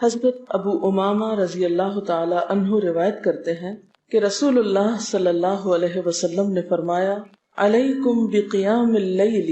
حضرت ابو امامہ رضی اللہ تعالی عنہ روایت کرتے ہیں کہ رسول اللہ صلی اللہ علیہ وسلم نے فرمایا، علیکم بقیام اللیل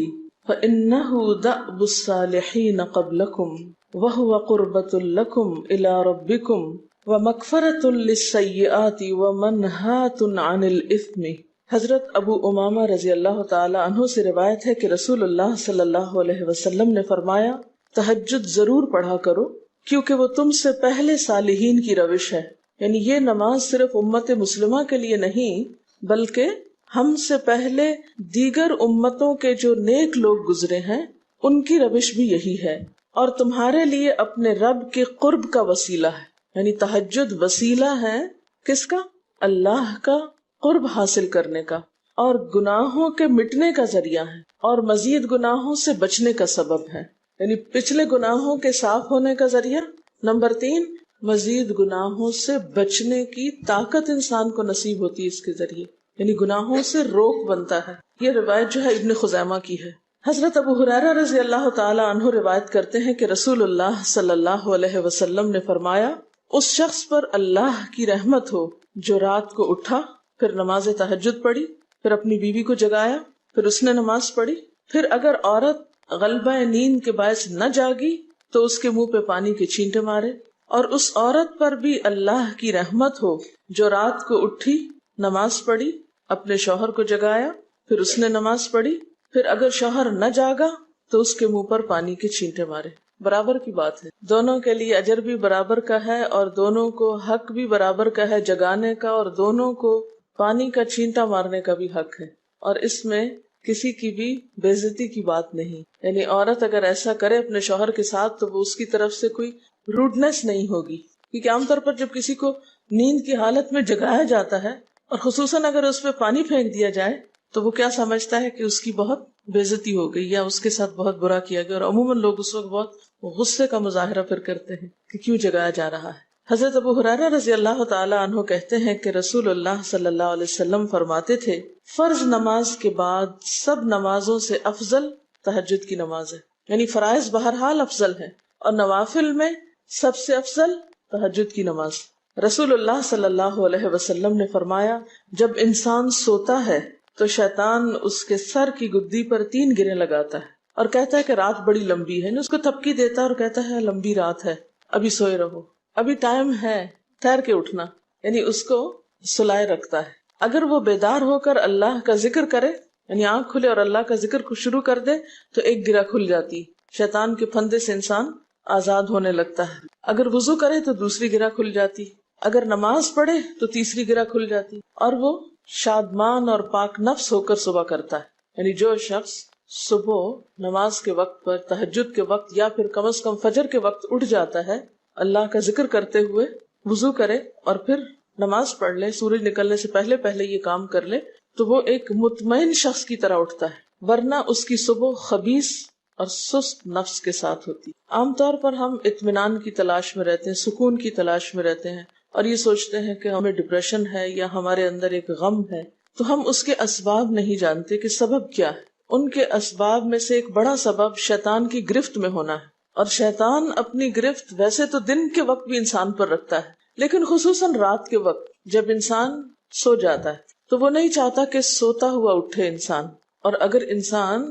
فإنہ دأب الصالحین قبلکم وہو قربۃ لکم الی ربکم ومغفرۃ للسیئات ومنہاۃ عن الاثم۔ حضرت ابو امامہ رضی اللہ تعالی عنہ سے روایت ہے کہ رسول اللہ صلی اللہ علیہ وسلم نے فرمایا، تہجد ضرور پڑھا کرو کیونکہ وہ تم سے پہلے صالحین کی روش ہے۔ یعنی یہ نماز صرف امت مسلمہ کے لیے نہیں بلکہ ہم سے پہلے دیگر امتوں کے جو نیک لوگ گزرے ہیں ان کی روش بھی یہی ہے، اور تمہارے لیے اپنے رب کے قرب کا وسیلہ ہے۔ یعنی تہجد وسیلہ ہے کس کا؟ اللہ کا قرب حاصل کرنے کا، اور گناہوں کے مٹنے کا ذریعہ ہے، اور مزید گناہوں سے بچنے کا سبب ہے۔ یعنی پچھلے گناہوں کے صاف ہونے کا ذریعہ، نمبر 3 مزید گناہوں سے بچنے کی طاقت انسان کو نصیب ہوتی ہے اس کے ذریعے، یعنی گناہوں سے روک بنتا ہے۔ یہ روایت جو ہے ابن خزیمہ کی ہے۔ حضرت ابو ہریرہ رضی اللہ تعالی عنہ روایت کرتے ہیں کہ رسول اللہ صلی اللہ علیہ وسلم نے فرمایا، اس شخص پر اللہ کی رحمت ہو جو رات کو اٹھا، پھر نماز تہجد پڑھی، پھر اپنی بیوی کو جگایا، پھر اس نے نماز پڑھی، پھر اگر عورت غلبہ نیند کے باعث نہ جاگی تو اس کے منہ پہ پانی کے چھینٹے مارے، اور اس عورت پر بھی اللہ کی رحمت ہو جو رات کو اٹھی، نماز پڑھی، اپنے شوہر کو جگایا، پھر اس نے نماز پڑھی، پھر اگر شوہر نہ جاگا تو اس کے منہ پر پانی کے چھینٹے مارے۔ برابر کی بات ہے، دونوں کے لیے اجر بھی برابر کا ہے اور دونوں کو حق بھی برابر کا ہے جگانے کا، اور دونوں کو پانی کا چھینٹا مارنے کا بھی حق ہے، اور اس میں کسی کی بھی بے عزتی کی بات نہیں۔ یعنی عورت اگر ایسا کرے اپنے شوہر کے ساتھ تو وہ اس کی طرف سے کوئی روڈنس نہیں ہوگی، کیونکہ عام طور پر جب کسی کو نیند کی حالت میں جگایا جاتا ہے اور خصوصاً اگر اس پہ پانی پھینک دیا جائے تو وہ کیا سمجھتا ہے کہ اس کی بہت بے عزتی ہو گئی یا اس کے ساتھ بہت برا کیا گیا، اور عموماً لوگ اس وقت بہت غصے کا مظاہرہ پھر کرتے ہیں کہ کیوں جگایا جا رہا ہے۔ حضرت ابو ہریرہ رضی اللہ تعالی عنہ کہتے ہیں کہ رسول اللہ صلی اللہ علیہ وسلم فرماتے تھے، فرض نماز کے بعد سب نمازوں سے افضل تہجد کی نماز ہے۔ یعنی فرائض بہرحال افضل ہے اور نوافل میں سب سے افضل تہجد کی نماز۔ رسول اللہ صلی اللہ علیہ وسلم نے فرمایا، جب انسان سوتا ہے تو شیطان اس کے سر کی گدی پر 3 گریں لگاتا ہے اور کہتا ہے کہ رات بڑی لمبی ہے، اس کو تھپکی دیتا ہے اور کہتا ہے لمبی رات ہے، ابھی سوئے رہو، ابھی ٹائم ہے، ٹھہر کے اٹھنا، یعنی اس کو سلائے رکھتا ہے۔ اگر وہ بیدار ہو کر اللہ کا ذکر کرے، یعنی آنکھ کھلے اور اللہ کا ذکر شروع کر دے تو ایک گرہ کھل جاتی، شیطان کے پھندے سے انسان آزاد ہونے لگتا ہے۔ اگر وضو کرے تو دوسری گرہ کھل جاتی، اگر نماز پڑھے تو تیسری گرہ کھل جاتی، اور وہ شادمان اور پاک نفس ہو کر صبح کرتا ہے۔ یعنی جو شخص صبح نماز کے وقت پر، تہجد کے وقت یا پھر کم از کم فجر کے وقت اٹھ جاتا ہے، اللہ کا ذکر کرتے ہوئے وضو کرے اور پھر نماز پڑھ لے، سورج نکلنے سے پہلے پہلے یہ کام کر لے تو وہ ایک مطمئن شخص کی طرح اٹھتا ہے، ورنہ اس کی صبح خبیث اور سست نفس کے ساتھ ہوتی۔ عام طور پر ہم اطمینان کی تلاش میں رہتے ہیں، سکون کی تلاش میں رہتے ہیں، اور یہ سوچتے ہیں کہ ہمیں ڈپریشن ہے یا ہمارے اندر ایک غم ہے، تو ہم اس کے اسباب نہیں جانتے کہ سبب کیا ہے۔ ان کے اسباب میں سے ایک بڑا سبب شیطان کی گرفت میں ہونا ہے، اور شیطان اپنی گرفت ویسے تو دن کے وقت بھی انسان پر رکھتا ہے، لیکن خصوصاً رات کے وقت جب انسان سو جاتا ہے تو وہ نہیں چاہتا کہ سوتا ہوا اٹھے انسان، اور اگر انسان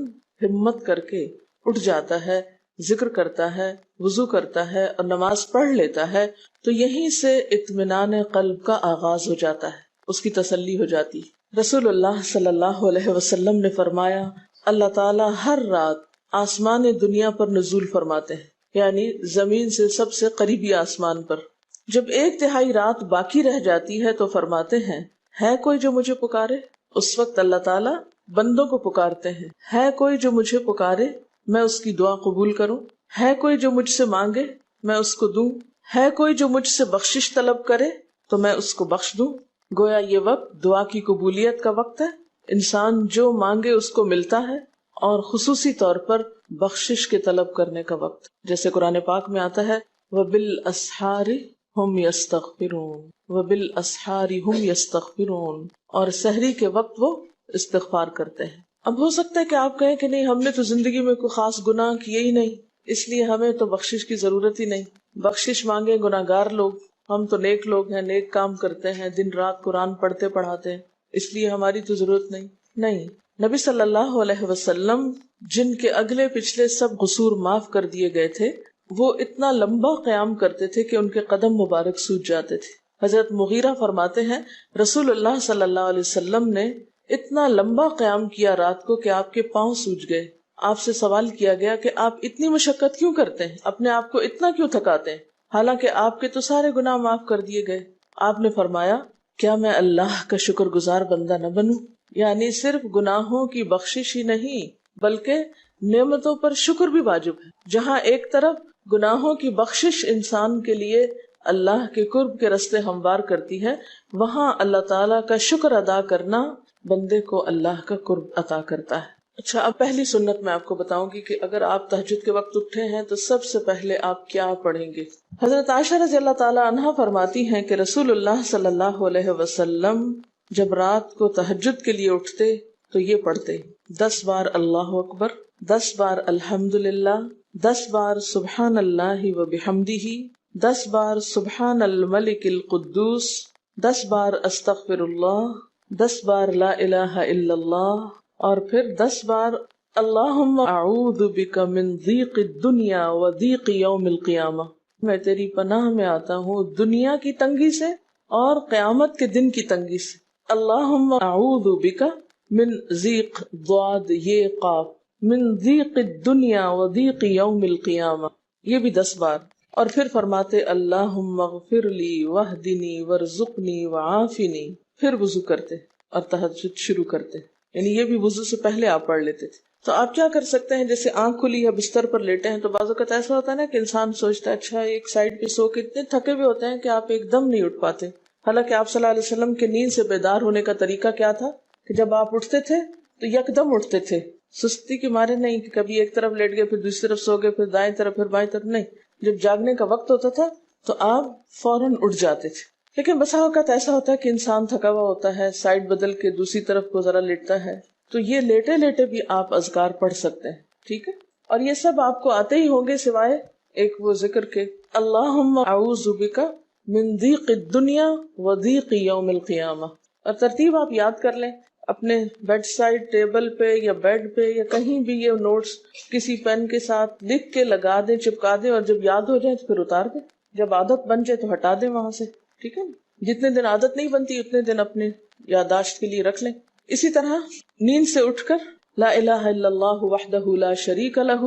ہمت کر کے اٹھ جاتا ہے، ذکر کرتا ہے، وضو کرتا ہے اور نماز پڑھ لیتا ہے تو یہیں سے اطمینان قلب کا آغاز ہو جاتا ہے، اس کی تسلی ہو جاتی۔ رسول اللہ صلی اللہ علیہ وسلم نے فرمایا، اللہ تعالیٰ ہر رات آسمان دنیا پر نزول فرماتے ہیں، یعنی زمین سے سب سے قریبی آسمان پر۔ جب 1/3 رات باقی رہ جاتی ہے تو فرماتے ہیں، ہے کوئی جو مجھے پکارے؟ اس وقت اللہ تعالیٰ بندوں کو پکارتے ہیں، ہے کوئی جو مجھے پکارے میں اس کی دعا قبول کروں، ہے کوئی جو مجھ سے مانگے میں اس کو دوں، ہے کوئی جو مجھ سے بخشش طلب کرے تو میں اس کو بخش دوں۔ گویا یہ وقت دعا کی قبولیت کا وقت ہے، انسان جو مانگے اس کو ملتا ہے، اور خصوصی طور پر بخشش کے طلب کرنے کا وقت، جیسے قرآن پاک میں آتا ہے وَبِالْأَسْحَارِ هُمْ يَسْتَغْفِرُونَ وَبِالْأَسْحَارِ هُمْ يَسْتَغْفِرُونَ، اور سحری کے وقت وہ استغفار کرتے ہیں۔ اب ہو سکتا ہے کہ آپ کہیں کہ نہیں، ہم نے تو زندگی میں کوئی خاص گناہ کیے ہی نہیں، اس لیے ہمیں تو بخشش کی ضرورت ہی نہیں۔ بخشش مانگے گناہگار لوگ، ہم تو نیک لوگ ہیں، نیک کام کرتے ہیں، دن رات قرآن پڑھتے پڑھاتے ہیں، اس لیے ہماری تو ضرورت نہیں۔ نبی صلی اللہ علیہ وسلم جن کے اگلے پچھلے سب قصور معاف کر دیے گئے تھے، وہ اتنا لمبا قیام کرتے تھے کہ ان کے قدم مبارک سوج جاتے تھے۔ حضرت مغیرہ فرماتے ہیں رسول اللہ صلی اللہ علیہ وسلم نے اتنا لمبا قیام کیا رات کو کہ آپ کے پاؤں سوج گئے۔ آپ سے سوال کیا گیا کہ آپ اتنی مشقت کیوں کرتے ہیں، اپنے آپ کو اتنا کیوں تھکاتے ہیں، حالانکہ آپ کے تو سارے گناہ معاف کر دیے گئے۔ آپ نے فرمایا کیا میں اللہ کا شکر گزار بندہ نہ بنوں؟ یعنی صرف گناہوں کی بخشش ہی نہیں بلکہ نعمتوں پر شکر بھی واجب ہے۔ جہاں ایک طرف گناہوں کی بخشش انسان کے لیے اللہ کے قرب کے راستے ہموار کرتی ہے، وہاں اللہ تعالیٰ کا شکر ادا کرنا بندے کو اللہ کا قرب عطا کرتا ہے۔ اچھا، اب پہلی سنت میں آپ کو بتاؤں گی کہ اگر آپ تہجد کے وقت اٹھے ہیں تو سب سے پہلے آپ کیا پڑھیں گے۔ حضرت عائشہ رضی اللہ تعالی عنہا فرماتی ہیں کہ رسول اللہ صلی اللہ علیہ وسلم جب رات کو تہجد کے لیے اٹھتے تو یہ پڑھتے 10 بار اللہ اکبر، 10 بار الحمدللہ، 10 بار سبحان اللہ و بحمدہ، 10 بار سبحان الملک القدوس، 10 بار استغفر اللہ، 10 بار لا الہ الا اللہ، اور پھر 10 بار اللہم اعوذ بک من ضیق الدنیا و ضیق یوم القیامہ، میں تیری پناہ میں آتا ہوں دنیا کی تنگی سے اور قیامت کے دن کی تنگی سے۔ اللہم اعوذ بک من ضیق ضاد یہ قاف من ضیق الدنیا و ضیق یوم القیامہ، یہ بھی 10 بار۔ اور پھر فرماتے اللہم اغفر لی واہدنی وارزقنی وعافنی، پھر وضو کرتے اور تہجد شروع کرتے، یعنی یہ بھی وضو سے پہلے آپ پڑھ لیتے تھے۔ تو آپ کیا کر سکتے ہیں، جیسے آنکھ کھلی یا بستر پر لیٹے ہیں تو بعض اوقات ایسا ہوتا ہے نا کہ انسان سوچتا ہے اچھا ایک سائڈ پہ سو کے اتنے تھکے ہوئے ہوتے ہیں کہ آپ ایک دم نہیں اٹھ پاتے۔ حالانکہ آپ صلی اللہ علیہ وسلم کے نیند سے بیدار ہونے کا طریقہ کیا تھا کہ جب آپ اٹھتے تھے تو یکدم اٹھتے تھے، سستی کے مارے نہیں کہ کبھی ایک طرف لیٹ گئے پھر دوسری طرف سو گئے پھر دائیں طرف پھر بائیں طرف، نہیں، جب جاگنے کا وقت ہوتا تھا تو آپ فوراً اٹھ جاتے تھے۔ لیکن بسا اوقات ایسا ہوتا ہے کہ انسان تھکا ہوا ہوتا ہے، سائڈ بدل کے دوسری طرف کو ذرا لیٹتا ہے، تو یہ لیٹے لیٹے بھی آپ اذکار پڑھ سکتے ہیں، ٹھیک ہے؟ اور یہ سب آپ کو آتے ہی ہوں گے سوائے ایک وہ ذکر کے اللہم اعوذ بک من ضیق الدنیا و ضیق یوم القیامہ، اور ترتیب آپ یاد کر لیں اپنے بیڈ سائڈ ٹیبل پہ یا بیڈ پہ یا کہیں بھی، یہ نوٹس کسی پین کے ساتھ لکھ کے لگا دیں، چپکا دیں، اور جب یاد ہو جائے تو پھر اتار دیں، جب عادت بن جائے تو ہٹا دیں وہاں سے، ٹھیک ہے؟ جتنے دن عادت نہیں بنتی اتنے دن اپنے یادداشت کے لیے رکھ لیں۔ اسی طرح نیند سے اٹھ کر لا الہ الا اللہ وحدہ لا شریک لہ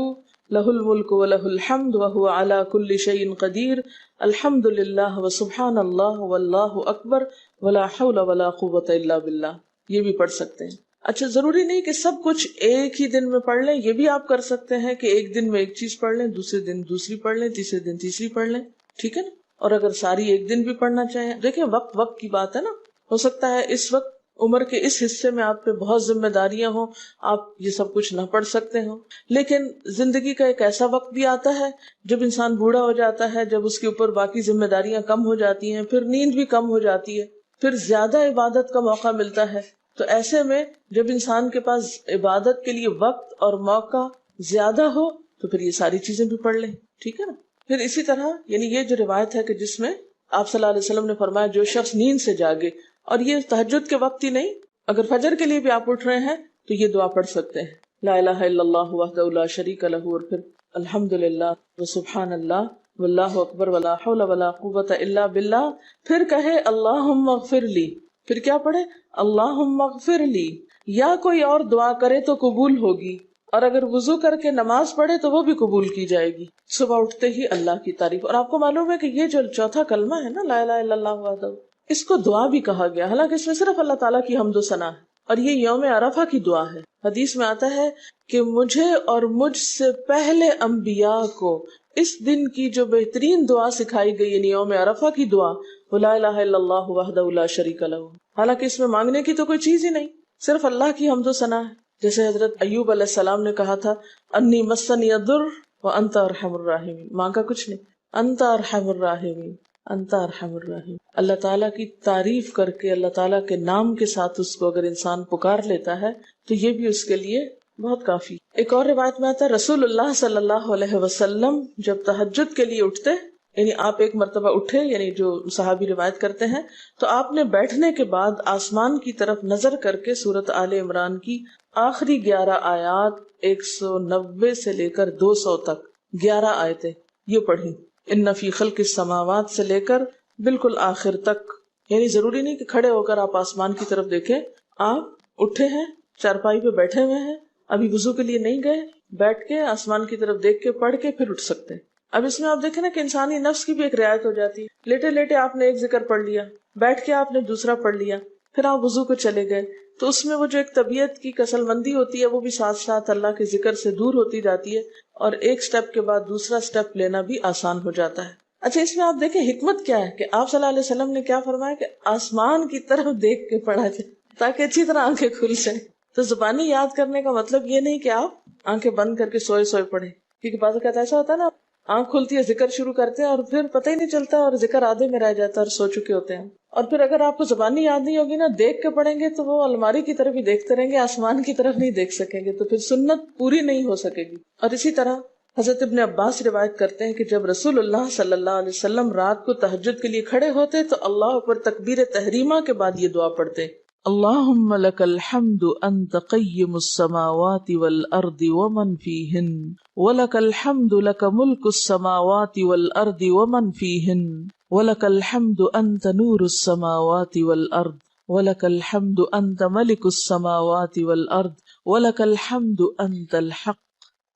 لہ الملک و لہ الحمد وہو علی کل شیء قدیر الحمد للہ وسبحان اللہ واللہ اکبر ولا حول ولا قوۃ الا باللہ، یہ بھی پڑھ سکتے ہیں۔ اچھا، ضروری نہیں کہ سب کچھ ایک ہی دن میں پڑھ لیں، یہ بھی آپ کر سکتے ہیں کہ ایک دن میں ایک چیز پڑھ لیں، دوسرے دن دوسری پڑھ لیں، تیسرے دن تیسری پڑھ لیں، ٹھیک ہے نا؟ اور اگر ساری ایک دن بھی پڑھنا چاہیں، دیکھیں وقت کی بات ہے نا، ہو سکتا ہے اس وقت عمر کے اس حصے میں آپ پہ بہت ذمہ داریاں ہوں، آپ یہ سب کچھ نہ پڑھ سکتے ہوں، لیکن زندگی کا ایک ایسا وقت بھی آتا ہے جب انسان بوڑھا ہو جاتا ہے، جب اس کے اوپر باقی ذمہ داریاں کم ہو جاتی ہیں، پھر نیند بھی کم ہو جاتی ہے، پھر زیادہ عبادت کا موقع ملتا ہے، تو ایسے میں جب انسان کے پاس عبادت کے لیے وقت اور موقع زیادہ ہو تو پھر یہ ساری چیزیں بھی پڑھ لیں، ٹھیک ہے نا؟ پھر اسی طرح یعنی یہ جو روایت ہے کہ جس میں آپ صلی اللہ علیہ وسلم نے فرمایا جو شخص نیند سے جاگے، اور یہ تہجد کے وقت ہی نہیں، اگر فجر کے لیے بھی آپ اٹھ رہے ہیں تو یہ دعا پڑھ سکتے ہیں، لا الہ الا اللہ وحدہ لا شریک لہ، اور پھر الحمدللہ وسبحان اللہ واللہ اکبر ولا حول ولا قوۃ الا باللہ، پھر کہے اللہم اغفر لی، پھر کیا پڑھے اللہم اغفر لی، یا کوئی اور دعا کرے تو قبول ہوگی، اور اگر وضو کر کے نماز پڑھے تو وہ بھی قبول کی جائے گی۔ صبح اٹھتے ہی اللہ کی تعریف، اور آپ کو معلوم ہے کہ یہ جو چوتھا کلمہ ہے نا لا الہ الا اللہ وحدہ، اس کو دعا بھی کہا گیا، حالانکہ اس میں صرف اللہ تعالیٰ کی حمد و ثنا ہے، اور یہ یوم عرفہ کی دعا ہے۔ حدیث میں آتا ہے کہ مجھے اور مجھ سے پہلے انبیاء کو اس دن کی جو بہترین دعا سکھائی گئی، یعنی یوم عرفہ کی دعا، وہ لا الہ الا اللہ وحدہ لا شریک لہ، حالانکہ اس میں مانگنے کی تو کوئی چیز ہی نہیں، صرف اللہ کی حمد و ثنا ہے۔ جیسے حضرت ایوب علیہ السلام نے کہا تھا انی مسنی الضر وانت ارحم الراحمین، مانگا کچھ نہیں، انت ارحم الراحمین، انت ارحم الراحمین۔ اللہ تعالیٰ کی تعریف کر کے اللہ تعالیٰ کے نام کے ساتھ اس کو اگر انسان پکار لیتا ہے تو یہ بھی اس کے لیے بہت کافی۔ ایک اور روایت میں آتا ہے رسول اللہ صلی اللہ علیہ وسلم جب تہجد کے لیے اٹھتے یعنی آپ ایک مرتبہ اٹھے، یعنی جو صحابی روایت کرتے ہیں، تو آپ نے بیٹھنے کے بعد آسمان کی طرف نظر کر کے سورۃ آل عمران کی آخری 11 آیات 190 سے لے کر 200 تک 11 آیتیں یہ پڑھی، ان فی خلق السماوات سے لے کر بالکل آخر تک. یعنی ضروری نہیں کہ کھڑے ہو کر آپ آسمان کی طرف دیکھیں، آپ اٹھے ہیں، چارپائی پہ بیٹھے ہوئے ہیں، ابھی وضو کے لیے نہیں گئے، بیٹھ کے آسمان کی طرف دیکھ کے پڑھ کے پھر اٹھ سکتے ہیں. اب اس میں آپ دیکھیں نا کہ انسانی نفس کی بھی ایک رعایت ہو جاتی ہے. لیٹے لیٹے آپ نے ایک ذکر پڑھ لیا، بیٹھ کے آپ نے دوسرا پڑھ لیا، پھر آپ وضو کو چلے گئے، تو اس میں وہ جو ایک طبیعت کی کسل مندی ہوتی ہے وہ بھی ساتھ ساتھ اللہ کے ذکر سے دور ہوتی جاتی ہے، اور ایک سٹیپ کے بعد دوسرا سٹیپ لینا بھی آسان ہو جاتا ہے. اچھا، اس میں آپ دیکھیں حکمت کیا ہے کہ آپ صلی اللہ علیہ وسلم نے کیا فرمایا کہ آسمان کی طرف دیکھ کے پڑھا جائے تاکہ اچھی طرح آنکھیں کھل جائیں. تو زبانی یاد کرنے کا مطلب یہ نہیں کہ آپ آنکھیں بند کر کے سوئے سوئے پڑھیں، کیونکہ بعض اوقات ایسا ہوتا ہے نا، آنکھ کھلتی ہے، ذکر شروع کرتے ہیں اور پھر پتہ ہی نہیں چلتا اور ذکر آدھے میں رہ جاتا ہے اور سو چکے ہوتے ہیں. اور پھر اگر آپ کو زبانی یاد نہیں ہوگی نا، دیکھ کے پڑھیں گے تو وہ الماری کی طرف ہی دیکھتے رہیں گے، آسمان کی طرف نہیں دیکھ سکیں گے، تو پھر سنت پوری نہیں ہو سکے گی. اور اسی طرح حضرت ابن عباس روایت کرتے ہیں کہ جب رسول اللہ صلی اللہ علیہ وسلم رات کو تہجد کے لیے کھڑے ہوتے تو اللہ پر تکبیر تحریمہ کے بعد یہ دعا پڑھتے: اللہم لک الحمد انت قیم السماوات والارض ومن فیہن ولک الحمد لک ملک السماوات والارض ومن فیہن ولک الحمد انت نور السماوات والارض ولک الحمد انت ملک السماوات والارض ولک الحمد انت الحق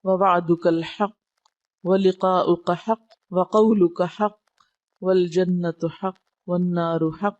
ووعدك الحق ولقاؤك حق وقولك حق والجنة حق والنار حق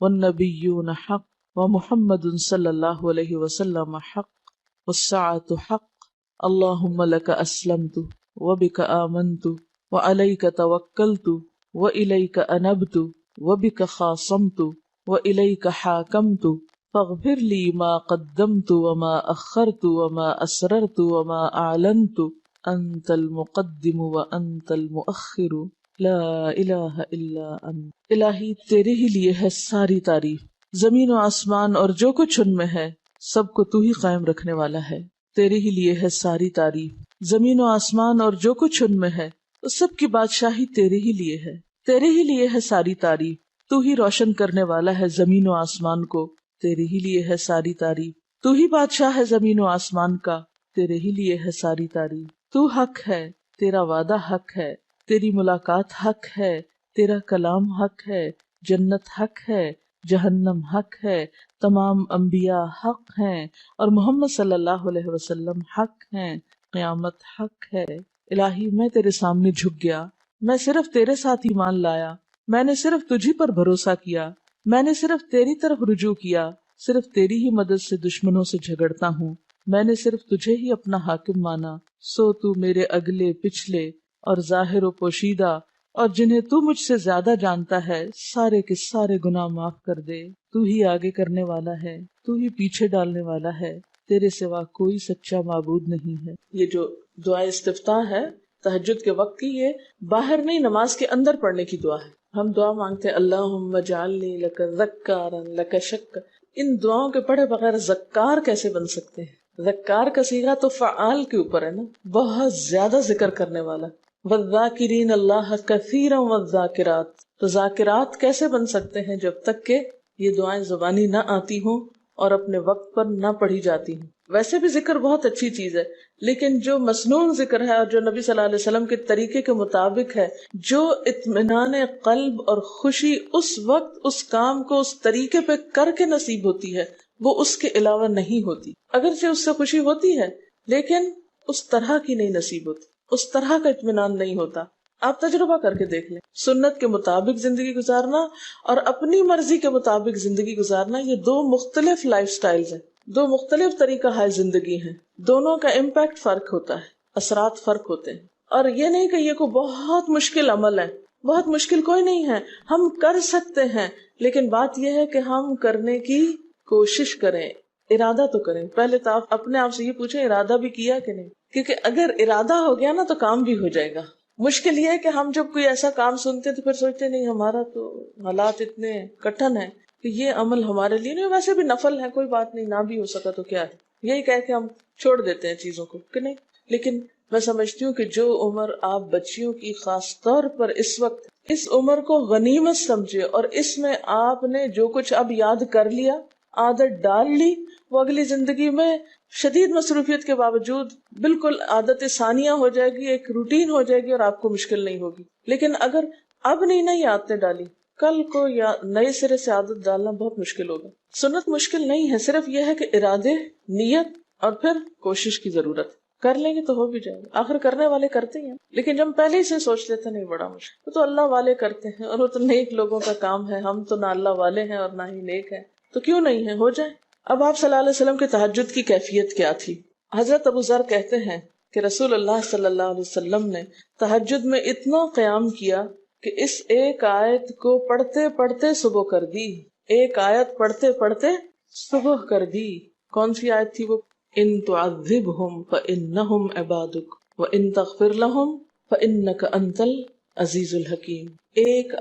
والنبيون حق ومحمد صلی اللہ علیہ وسلم حق والساعة حق اللهم لك أسلمت وبك آمنت وعليك توكلت وإليك أنبت وبك خاصمت وإليك حاكمت فاغفر لي ما قدمت وما أخرت وما أسررت وما أعلنت أنت المقدم وأنت المؤخر لا الہ الا انت. الہی تیرے ہی لیے ہے ساری تعریف، زمین و آسمان اور جو کچھ ان میں ہے سب کو تو ہی قائم رکھنے والا ہے. تیرے ہی لیے ہے ساری تعریف، زمین و آسمان اور جو کچھ ان میں ہے اس سب کی بادشاہی تیرے ہی لیے ہے. تیرے ہی لیے ہے ساری تعریف، تو ہی روشن کرنے والا ہے زمین و آسمان کو، تیرے ہی لیے ہے ساری تعریف. تو ہی بادشاہ ہے زمین و آسمان کا، تیرے ہی لیے ہے ساری تعریف. تو حق ہے، تیرا وعدہ حق ہے، تیری ملاقات حق ہے، تیرا کلام حق ہے، جنت حق ہے، جہنم حق ہے، تمام انبیاء حق ہیں اور محمد صلی اللہ علیہ وسلم حق ہیں، قیامت حق ہے. الہی میں تیرے سامنے جھک گیا، میں صرف تیرے ساتھ ایمان لایا، میں نے صرف تجھی پر بھروسہ کیا، میں نے صرف تیری طرف رجوع کیا، صرف تیری ہی مدد سے دشمنوں سے جھگڑتا ہوں، میں نے صرف تجھے ہی اپنا حاکم مانا. سو تو میرے اگلے پچھلے اور ظاہر و پوشیدہ اور جنہیں تو مجھ سے زیادہ جانتا ہے سارے کے سارے گناہ معاف کر دے. تو ہی آگے کرنے والا ہے، تو ہی پیچھے ڈالنے والا ہے، تیرے سوا کوئی سچا معبود نہیں ہے. یہ جو دعا استفتاح ہے تہجد کے وقت کی، یہ باہر نہیں نماز کے اندر پڑھنے کی دعا ہے. ہم دعا مانگتے ہیں اللہم اجعلنی لک ذکارا لک شکارا. ان دعاؤں کے پڑھے بغیر ذکار کیسے بن سکتے ہیں؟ ذکار کا صیغہ تو فعال کے اوپر ہے نا، بہت زیادہ ذکر کرنے والا. والذاکرین اللہ کثیرا والذاکرات. تو ذاکرات کیسے بن سکتے ہیں جب تک کہ یہ دعائیں زبانی نہ آتی ہوں اور اپنے وقت پر نہ پڑھی جاتی ہوں. ویسے بھی ذکر بہت اچھی چیز ہے، لیکن جو مسنون ذکر ہے اور جو نبی صلی اللہ علیہ وسلم کے طریقے کے مطابق ہے، جو اطمینان قلب اور خوشی اس وقت اس کام کو اس طریقے پہ کر کے نصیب ہوتی ہے، وہ اس کے علاوہ نہیں ہوتی. اگرچہ اس سے خوشی ہوتی ہے لیکن اس طرح کی نہیں نصیب ہوتی، اس طرح کا اطمینان نہیں ہوتا. آپ تجربہ کر کے دیکھ لیں، سنت کے مطابق زندگی گزارنا اور اپنی مرضی کے مطابق زندگی گزارنا، یہ دو مختلف لائف سٹائلز ہیں، دو مختلف طریقہ ہے زندگی ہیں. دونوں کا امپیکٹ فرق ہوتا ہے، اثرات فرق ہوتے ہیں. اور یہ نہیں کہ یہ کوئی بہت مشکل عمل ہے، بہت مشکل کوئی نہیں ہے، ہم کر سکتے ہیں، لیکن بات یہ ہے کہ ہم کرنے کی کوشش کریں، ارادہ تو کریں. پہلے تو آپ اپنے آپ سے یہ پوچھیں ارادہ بھی کیا کہ نہیں، کیونکہ اگر ارادہ ہو گیا نا تو کام بھی ہو جائے گا. مشکل یہ ہے کہ ہم جب کوئی ایسا کام سنتے تو پھر سوچتے نہیں ہمارا تو حالات اتنے کٹھن ہیں کہ یہ عمل ہمارے لیے نہیں، ویسے بھی نفل ہے، کوئی بات نہیں، نہ بھی ہو سکا تو کیا ہے، یہی کہہ کے ہم چھوڑ دیتے ہیں چیزوں کو کہ نہیں. لیکن میں سمجھتی ہوں کہ جو عمر آپ بچیوں کی خاص طور پر اس وقت اس عمر کو غنیمت سمجھے اور اس میں آپ نے جو کچھ اب یاد کر لیا، عادت ڈال لی، وہ اگلی زندگی میں شدید مصروفیت کے باوجود بالکل عادت ثانیہ ہو جائے گی، ایک روٹین ہو جائے گی اور آپ کو مشکل نہیں ہوگی. لیکن اگر اب نہیں عادتیں ڈالی، کل کو یا نئے سرے سے عادت ڈالنا بہت مشکل ہوگا. سنت مشکل نہیں ہے، صرف یہ ہے کہ ارادے، نیت اور پھر کوشش کی ضرورت. کر لیں گے تو ہو بھی جائے گا، آخر کرنے والے کرتے ہیں. لیکن جب پہلے ہی سے سوچ لیتے نہیں بڑا مشکل، تو اللہ والے کرتے ہیں اور وہ تو نیک لوگوں کا کام ہے. ہم تو نہ اللہ والے ہیں اور نہ ہی نیک ہیں، تو کیوں نہیں ہے، ہو جائے. اب آپ صلی اللہ علیہ وسلم کے تہجد کی کیفیت کیا تھی؟ حضرت ابو ذر کہتے ہیں کہ رسول اللہ صلی اللہ علیہ وسلم نے تہجد میں اتنا قیام کیا کہ اس ایک آیت کو پڑھتے پڑھتے صبح کر دی. ایک آیت پڑھتے پڑھتے صبح کر دی. کون سی آیت تھی وہ؟ ان تعذبہم فانہم عبادک وان تغفر لہم فانک انت العزیز الحکیم. ایک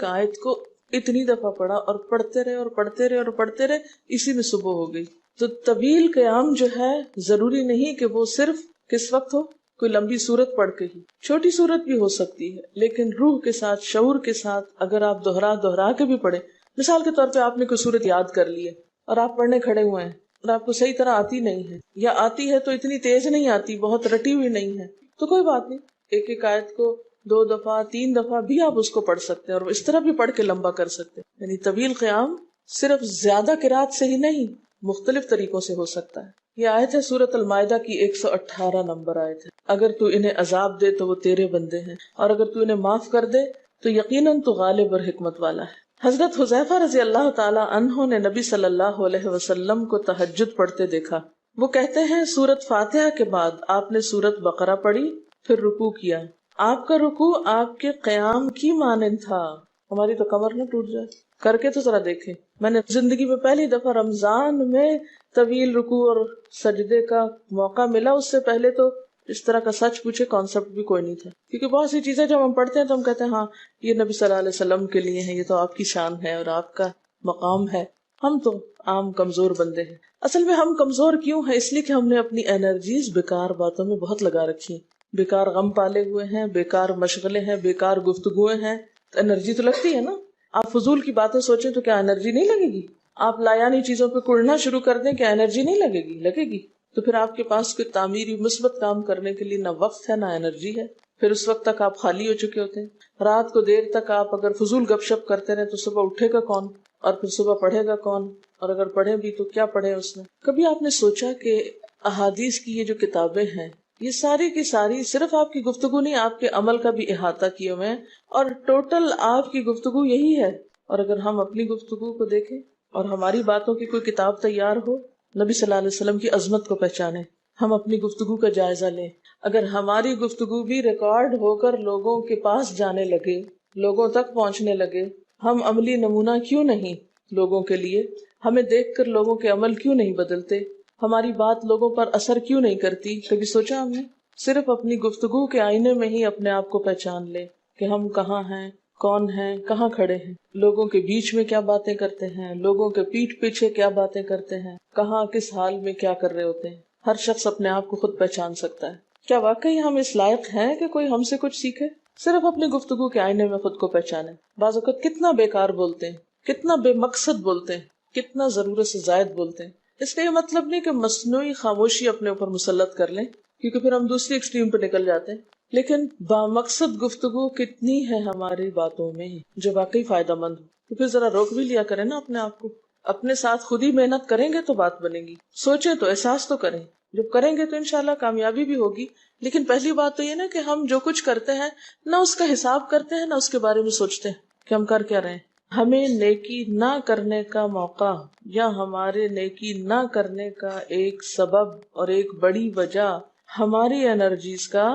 آیت کو اتنی دفعہ پڑھا اور پڑھتے رہے اور پڑھتے رہے اور پڑھتے رہے، اسی میں صبح ہو گئی. تو طویل قیام جو ہے ضروری نہیں کہ وہ صرف کس وقت ہو، کوئی لمبی سورت پڑھ کے ہی، چھوٹی سورت بھی ہو سکتی ہے، لیکن روح کے ساتھ، شعور کے ساتھ اگر آپ دہرا کے بھی پڑھیں. مثال کے طور پہ آپ نے کوئی سورت یاد کر لی ہے اور آپ پڑھنے کھڑے ہوئے ہیں اور آپ کو صحیح طرح آتی نہیں ہے، یا آتی ہے تو اتنی تیز نہیں آتی، بہت رٹی ہوئی نہیں ہے، تو کوئی بات نہیں، ایک آیت کو 2 دفعہ 3 دفعہ بھی آپ اس کو پڑھ سکتے ہیں اور اس طرح بھی پڑھ کے لمبا کر سکتے ہیں. یعنی طویل قیام صرف زیادہ قرات سے ہی نہیں، مختلف طریقوں سے ہو سکتا ہے. یہ آیت ہے سورۃ المائدہ کی 118 نمبر آیت ہے. اگر تو انہیں عذاب دے تو وہ تیرے بندے ہیں، اور اگر تو انہیں معاف کر دے تو یقیناً تو غالب اور حکمت والا ہے. حضرت حذیفہ رضی اللہ تعالی عنہ نے نبی صلی اللہ علیہ وسلم کو تہجد پڑھتے دیکھا. وہ کہتے ہیں سورۃ فاتحہ کے بعد آپ نے سورۃ بقرہ پڑھی، پھر رکوع کیا. آپ کا رکوع آپ کے قیام کی مانند تھا. ہماری تو کمر نہ ٹوٹ جائے. کر کے تو ذرا دیکھیں. میں نے زندگی میں پہلی دفعہ رمضان میں طویل رکوع اور سجدے کا موقع ملا. اس سے پہلے تو اس طرح کا سچ پوچھے کانسیپٹ بھی کوئی نہیں تھا، کیونکہ بہت سی چیزیں جب ہم پڑھتے ہیں تو ہم کہتے ہیں ہاں یہ نبی صلی اللہ علیہ وسلم کے لیے ہے، یہ تو آپ کی شان ہے اور آپ کا مقام ہے. ہم تو عام کمزور بندے ہیں. اصل میں ہم کمزور کیوں ہیں؟ اس لیے کہ ہم نے اپنی انرجیز بیکار باتوں میں بہت لگا رکھی ہیں، بیکار غم پالے ہوئے ہیں، بیکار مشغلے ہیں، بیکار گفتگویں ہیں. تو انرجی تو لگتی ہے نا. آپ فضول کی باتیں سوچیں تو کیا انرجی نہیں لگے گی؟ آپ لایانی چیزوں پہ کڑنا شروع کر دیں، کیا انرجی نہیں لگے گی؟ لگے گی. تو پھر آپ کے پاس کوئی تعمیری مثبت کام کرنے کے لیے نہ وقت ہے نہ انرجی ہے. پھر اس وقت تک آپ خالی ہو چکے ہوتے ہیں. رات کو دیر تک آپ اگر فضول گپ شپ کرتے رہے تو صبح اٹھے گا کون، اور پھر صبح پڑھے گا کون، اور اگر پڑھے بھی تو کیا پڑھے اس میں. کبھی آپ نے سوچا کہ احادیث کی یہ جو کتابیں ہیں یہ ساری کی ساری صرف آپ کی گفتگو نہیں، آپ کے عمل کا بھی احاطہ کیے ہوئے ہیں، اور ٹوٹل آپ کی گفتگو یہی ہے. اور اگر ہم اپنی گفتگو کو دیکھیں اور ہماری باتوں کی کوئی کتاب تیار ہو، نبی صلی اللہ علیہ وسلم کی عظمت کو پہچانے، ہم اپنی گفتگو کا جائزہ لیں. اگر ہماری گفتگو بھی ریکارڈ ہو کر لوگوں کے پاس جانے لگے، لوگوں تک پہنچنے لگے، ہم عملی نمونہ کیوں نہیں لوگوں کے لیے؟ ہمیں دیکھ کر لوگوں کے عمل کیوں نہیں بدلتے؟ ہماری بات لوگوں پر اثر کیوں نہیں کرتی؟ کبھی سوچا ہم نے؟ صرف اپنی گفتگو کے آئینے میں ہی اپنے آپ کو پہچان لے کہ ہم کہاں ہیں، کون ہیں، کہاں کھڑے ہیں، لوگوں کے بیچ میں کیا باتیں کرتے ہیں، لوگوں کے پیٹھ پیچھے کیا باتیں کرتے ہیں، کہاں کس حال میں کیا کر رہے ہوتے ہیں. ہر شخص اپنے آپ کو خود پہچان سکتا ہے. کیا واقعی ہم اس لائق ہیں کہ کوئی ہم سے کچھ سیکھے؟ صرف اپنی گفتگو کے آئینے میں خود کو پہچانے. بعض اوقات کتنا بیکار بولتے ہیں، کتنا بے مقصد بولتے ہیں، کتنا ضرورت سے زائد بولتے ہیں. اس کا یہ مطلب نہیں کہ مصنوعی خاموشی اپنے اوپر مسلط کر لیں، کیونکہ پھر ہم دوسری ایکسٹریم پہ نکل جاتے ہیں. لیکن بامقصد گفتگو کتنی ہے ہماری باتوں میں جو واقعی فائدہ مند ہو، تو پھر ذرا روک بھی لیا کریں نا اپنے آپ کو. اپنے ساتھ خود ہی محنت کریں گے تو بات بنے گی. سوچیں تو احساس تو کریں. جب کریں گے تو انشاءاللہ کامیابی بھی ہوگی. لیکن پہلی بات تو یہ نا کہ ہم جو کچھ کرتے ہیں نہ اس کا حساب کرتے ہیں، نہ اس کے بارے میں سوچتے ہیں کہ ہم کر کیا رہے ہیں. ہمیں نیکی نہ کرنے کا موقع یا ہمارے نیکی نہ کرنے کا ایک سبب اور ایک بڑی وجہ ہماری انرجیز کا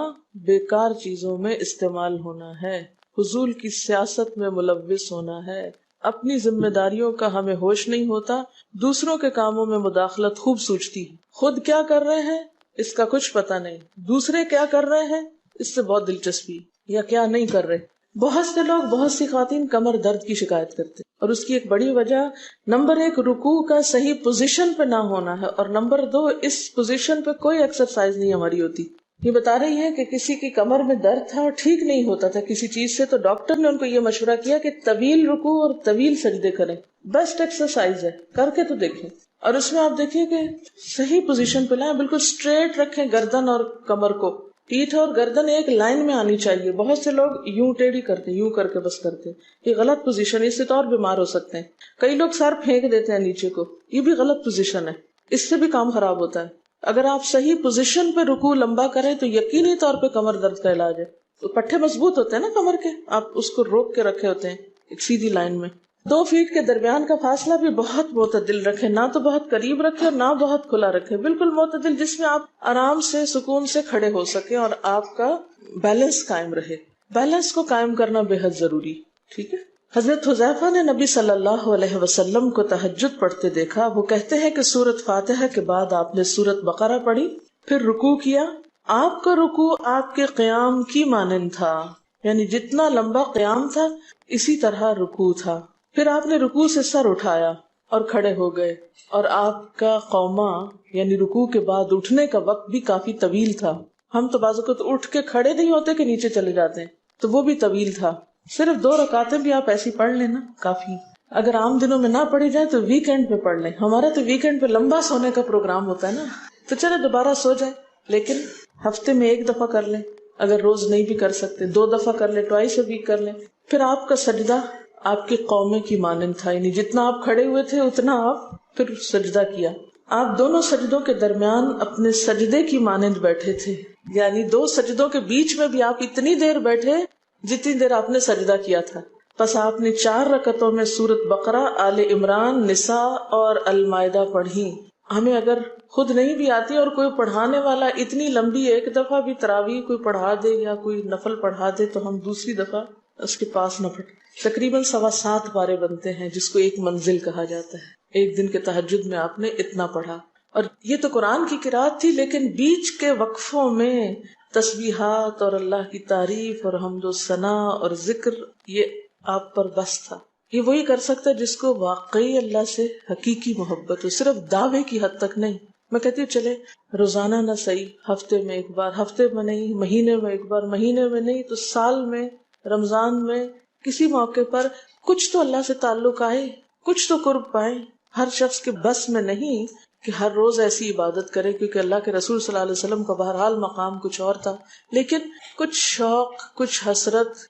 بیکار چیزوں میں استعمال ہونا ہے، فضول کی سیاست میں ملوث ہونا ہے. اپنی ذمہ داریوں کا ہمیں ہوش نہیں ہوتا، دوسروں کے کاموں میں مداخلت خوب سوچتی ہے. خود کیا کر رہے ہیں اس کا کچھ پتہ نہیں، دوسرے کیا کر رہے ہیں اس سے بہت دلچسپی، یا کیا نہیں کر رہے. بہت سے لوگ، بہت سی خواتین کمر درد کی شکایت کرتے ہیں، اور اس کی ایک بڑی وجہ نمبر 1 رکوع کا صحیح پوزیشن پہ نہ ہونا ہے، اور نمبر 2 اس پوزیشن پہ کوئی ایکسرسائز نہیں ہماری ہوتی. یہ بتا رہی ہے کہ کسی کی کمر میں درد تھا اور ٹھیک نہیں ہوتا تھا کسی چیز سے، تو ڈاکٹر نے ان کو یہ مشورہ کیا کہ طویل رکوع اور طویل سجدے کریں، بیسٹ ایکسرسائز ہے، کر کے تو دیکھیں۔ اور اس میں آپ دیکھیے کہ صحیح پوزیشن پہ لائیں، بالکل اسٹریٹ رکھیں گردن اور کمر کو، پیٹھ اور گردن ایک لائن میں آنی چاہیے۔ بہت سے لوگ یوں ٹیڑھی کرتے، یوں کر کے بس کرتے، یہ غلط پوزیشن ہے، اس سے تو اور بیمار ہو سکتے ہیں۔ کئی لوگ سر پھینک دیتے ہیں نیچے کو، یہ بھی غلط پوزیشن ہے، اس سے بھی کام خراب ہوتا ہے۔ اگر آپ صحیح پوزیشن پہ رکوع لمبا کریں تو یقینی طور پہ کمر درد کا علاج ہے۔ تو پٹھے مضبوط ہوتے ہیں نا کمر کے، آپ اس کو روک کے رکھے ہوتے ہیں ایک سیدھی لائن میں۔ 2 فیٹ کے درمیان کا فاصلہ بھی بہت معتدل رکھیں، نہ تو بہت قریب رکھیں اور نہ بہت کھلا رکھیں، بالکل معتدل، جس میں آپ آرام سے سکون سے کھڑے ہو سکیں اور آپ کا بیلنس قائم رہے۔ بیلنس کو قائم کرنا بے حد ضروری، ٹھیک ہے۔ حضرت حذیفہ نے نبی صلی اللہ علیہ وسلم کو تہجد پڑھتے دیکھا۔ وہ کہتے ہیں کہ سورۃ فاتحہ کے بعد آپ نے سورۃ بقرہ پڑھی، پھر رکوع کیا۔ آپ کا رکوع آپ کے قیام کی مانند تھا، یعنی جتنا لمبا قیام تھا اسی طرح رکوع تھا۔ پھر آپ نے رکوع سے سر اٹھایا اور کھڑے ہو گئے، اور آپ کا قوما یعنی رکوع کے بعد اٹھنے کا وقت بھی کافی طویل تھا۔ ہم تو بعض اوقات اٹھ کے کھڑے نہیں ہوتے کہ نیچے چلے جاتے ہیں، تو وہ بھی طویل تھا۔ صرف 2 رکعتیں بھی آپ ایسی پڑھ لینا کافی۔ اگر عام دنوں میں نہ پڑھی جائے تو ویکینڈ پہ پڑھ لیں۔ ہمارا تو ویکینڈ پہ لمبا سونے کا پروگرام ہوتا ہے نا، تو چلے دوبارہ سو جائیں، لیکن ہفتے میں 1 دفعہ کر لیں۔ اگر روز نہیں بھی کر سکتے 2 دفعہ کر لیں، ٹوائس اے ویک کر لیں۔ پھر آپ کا سجدہ آپ کے قومے کی مانند تھا، یعنی جتنا آپ کھڑے ہوئے تھے اتنا آپ پھر سجدہ کیا۔ آپ دونوں سجدوں کے درمیان اپنے سجدے کی مانند بیٹھے تھے، یعنی 2 سجدوں کے بیچ میں بھی آپ اتنی دیر بیٹھے جتنی دیر آپ نے سجدہ کیا تھا۔ پس آپ نے 4 رکعتوں میں سورۃ بقرہ، آل عمران، نساء اور المائدہ پڑھی۔ ہمیں اگر خود نہیں بھی آتی اور کوئی پڑھانے والا اتنی لمبی 1 دفعہ بھی تراویح کوئی پڑھا دے یا کوئی نفل پڑھا دے تو ہم دوسری دفعہ اس کے پاس نہ پڑھیں۔ تقریباً 7.25 پارے بنتے ہیں، جس کو ایک منزل کہا جاتا ہے۔ ایک دن کے تہجد میں آپ نے اتنا پڑھا، اور یہ تو قرآن کی قرات تھی، لیکن بیچ کے وقفوں میں تسبیحات اور اللہ کی تعریف اور حمد و ثنا اور ذکر، یہ آپ پر بس تھا۔ یہ وہی کر سکتا ہے جس کو واقعی اللہ سے حقیقی محبت ہو، صرف دعوے کی حد تک نہیں۔ میں کہتی ہوں چلے روزانہ نہ صحیح، ہفتے میں 1 بار، ہفتے میں نہیں، مہینے میں 1 بار، مہینے میں نہیں تو سال میں، رمضان میں، کسی موقع پر کچھ تو اللہ سے تعلق آئے، کچھ تو قرب پائیں۔ ہر شخص کے بس میں نہیں کہ ہر روز ایسی عبادت کرے، کیونکہ اللہ کے رسول صلی اللہ علیہ وسلم کا بہرحال مقام کچھ اور تھا، لیکن کچھ شوق، کچھ حسرت،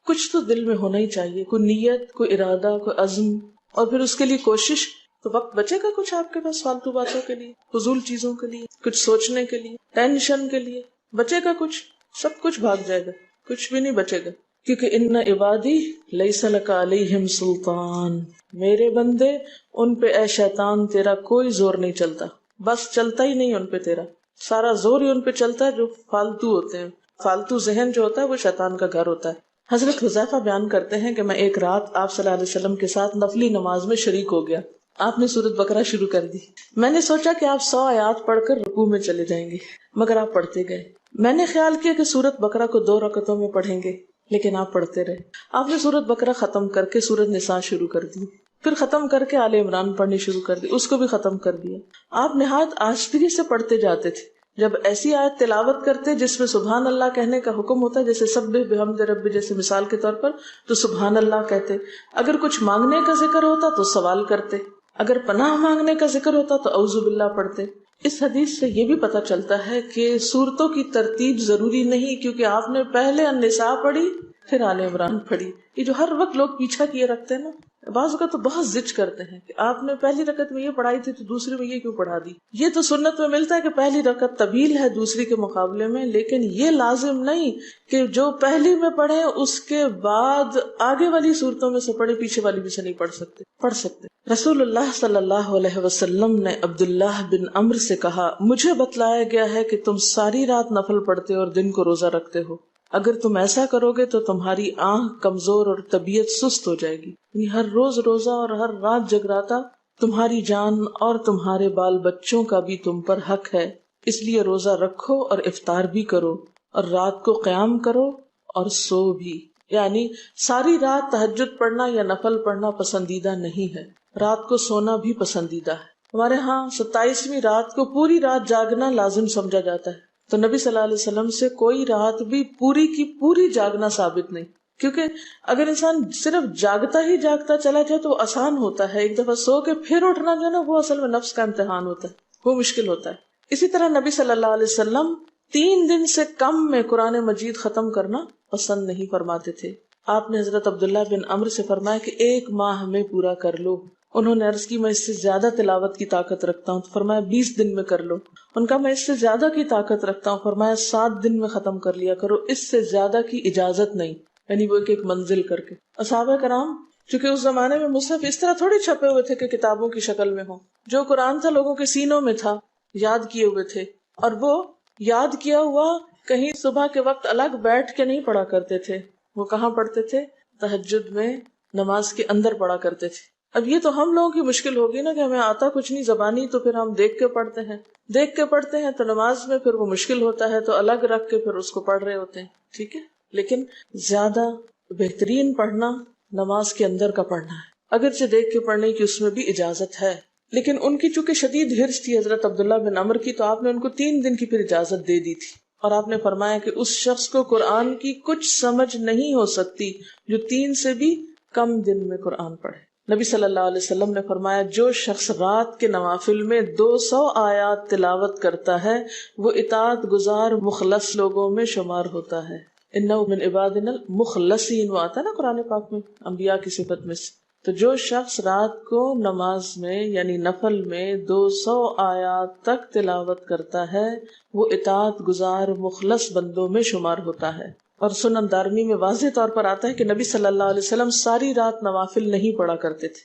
کچھ تو دل میں ہونا ہی چاہیے، کوئی نیت، کوئی ارادہ، کوئی عزم، اور پھر اس کے لیے کوشش۔ تو وقت بچے گا کچھ آپ کے پاس فالتو باتوں کے لیے، فضول چیزوں کے لیے، کچھ سوچنے کے لیے، ٹینشن کے لیے بچے گا کچھ؟ سب کچھ بھاگ جائے گا، کچھ بھی نہیں بچے گا۔ کیونکہ ان عبادی لیس لک علیہم سلطان، میرے بندے ان پہ اے شیطان تیرا کوئی زور نہیں چلتا، بس چلتا ہی نہیں ان پہ تیرا، سارا زور ہی ان پہ چلتا ہے جو فالتو ہوتے ہیں۔ فالتو ذہن جو ہوتا ہے وہ شیطان کا گھر ہوتا ہے۔ حضرت حذیفہ بیان کرتے ہیں کہ میں ایک رات آپ صلی اللہ علیہ وسلم کے ساتھ نفلی نماز میں شریک ہو گیا۔ آپ نے سورۃ بقرہ شروع کر دی۔ میں نے سوچا کہ آپ 100 آیات پڑھ کر رکوع میں چلے جائیں گے، مگر آپ پڑھتے گئے۔ میں نے خیال کیا کہ سورۃ بقرہ کو 2 رکعتوں میں پڑھیں گے، لیکن آپ پڑھتے رہے۔ آپ نے سورۃ بقرہ ختم کر کے سورۃ نساء شروع کر دی، پھر ختم کر کے آل عمران پڑھنی شروع کر دی، اس کو بھی ختم کر دیا۔ آپ نہایت آہستگی سے پڑھتے جاتے تھے۔ جب ایسی آیت تلاوت کرتے جس میں سبحان اللہ کہنے کا حکم ہوتا ہے، جیسے سبح بحمد ربی جیسے مثال کے طور پر، تو سبحان اللہ کہتے۔ اگر کچھ مانگنے کا ذکر ہوتا تو سوال کرتے، اگر پناہ مانگنے کا ذکر ہوتا تو اعوذ باللہ پڑھتے۔ اس حدیث سے یہ بھی پتہ چلتا ہے کہ سورتوں کی ترتیب ضروری نہیں، کیونکہ آپ نے پہلے النساء پڑھی پھر آل عمران پڑھی۔ یہ جو ہر وقت لوگ پیچھا کیے رکھتے ہیں نا، بعض کا تو بہت ضد کرتے ہیں کہ آپ نے پہلی رکعت میں یہ پڑھائی تھی تو دوسری میں یہ کیوں پڑھا دی۔ یہ تو سنت میں ملتا ہے کہ پہلی رکعت طویل ہے دوسری کے مقابلے میں، لیکن یہ لازم نہیں کہ جو پہلی میں پڑھے اس کے بعد آگے والی صورتوں میں سے پڑھے، پیچھے والی بھی سے نہیں پڑھ سکتے۔ رسول اللہ صلی اللہ علیہ وسلم نے عبداللہ بن عمرو سے کہا، مجھے بتلایا گیا ہے کہ تم ساری رات نفل پڑھتے اور دن کو روزہ رکھتے ہو۔ اگر تم ایسا کرو گے تو تمہاری آنکھ کمزور اور طبیعت سست ہو جائے گی، یعنی ہر روز روزہ اور ہر رات جگراتا تمہاری جان اور تمہارے بال بچوں کا بھی تم پر حق ہے، اس لیے روزہ رکھو اور افطار بھی کرو اور رات کو قیام کرو اور سو بھی۔ یعنی ساری رات تہجد پڑھنا یا نفل پڑھنا پسندیدہ نہیں ہے، رات کو سونا بھی پسندیدہ ہے۔ ہمارے ہاں 27ویں رات کو پوری رات جاگنا لازم سمجھا جاتا ہے، تو نبی صلی اللہ علیہ وسلم سے کوئی رات بھی پوری کی پوری جاگنا ثابت نہیں، کیونکہ اگر انسان صرف جاگتا ہی جاگتا چلا جائے تو وہ آسان ہوتا ہے، ایک دفعہ سو کے پھر اٹھنا جو ہے نا وہ اصل میں نفس کا امتحان ہوتا ہے، وہ مشکل ہوتا ہے۔ اسی طرح نبی صلی اللہ علیہ وسلم 3 دن سے کم میں قرآن مجید ختم کرنا پسند نہیں فرماتے تھے۔ آپ نے حضرت عبداللہ بن عمرو سے فرمایا کہ 1 ماہ میں پورا کر لو۔ انہوں نے عرض کی میں اس سے زیادہ تلاوت کی طاقت رکھتا ہوں، تو فرمایا 20 دن میں کر لو۔ ان کا میں اس سے زیادہ کی طاقت رکھتا ہوں، فرمایا 7 دن میں ختم کر لیا کرو، اس سے زیادہ کی اجازت نہیں، یعنی وہ ایک منزل کر کے۔ صحابہ کرام چونکہ اس زمانے میں مصحف اس طرح تھوڑی چھپے ہوئے تھے کہ کتابوں کی شکل میں ہوں، جو قرآن تھا لوگوں کے سینوں میں تھا، یاد کیے ہوئے تھے، اور وہ یاد کیا ہوا کہیں صبح کے وقت الگ بیٹھ کے نہیں پڑھا کرتے تھے، وہ کہاں پڑھتے تھے؟ تہجد میں نماز کے اندر پڑھا کرتے تھے۔ اب یہ تو ہم لوگوں کی مشکل ہوگی نا کہ ہمیں آتا کچھ نہیں زبانی، تو پھر ہم دیکھ کے پڑھتے ہیں تو نماز میں پھر وہ مشکل ہوتا ہے تو الگ رکھ کے پھر اس کو پڑھ رہے ہوتے ہیں، ٹھیک ہے۔ لیکن زیادہ بہترین پڑھنا نماز کے اندر کا پڑھنا ہے، اگرچہ دیکھ کے پڑھنے کی اس میں بھی اجازت ہے، لیکن ان کی چونکہ شدید حرص تھی حضرت عبداللہ بن عمرو کی، تو آپ نے ان کو 3 دن کی پھر اجازت دے دی تھی، اور آپ نے فرمایا کہ اس شخص کو قرآن کی کچھ سمجھ نہیں ہو سکتی جو 3 سے بھی کم دن میں قرآن پڑھے۔ نبی صلی اللہ علیہ وسلم نے فرمایا جو شخص رات کے نوافل میں 200 آیات تلاوت کرتا ہے وہ اطاعت گزار مخلص لوگوں میں شمار ہوتا ہے۔ انہ من عبادنا المخلصین، وہ آتا ہے نا قرآن پاک میں انبیاء کی صفت میں سے۔ تو جو شخص رات کو نماز میں یعنی نفل میں 200 آیات تک تلاوت کرتا ہے وہ اطاعت گزار مخلص بندوں میں شمار ہوتا ہے۔ اور سنن دارمی میں واضح طور پر آتا ہے کہ نبی صلی اللہ علیہ وسلم ساری رات نوافل نہیں پڑھا کرتے تھے،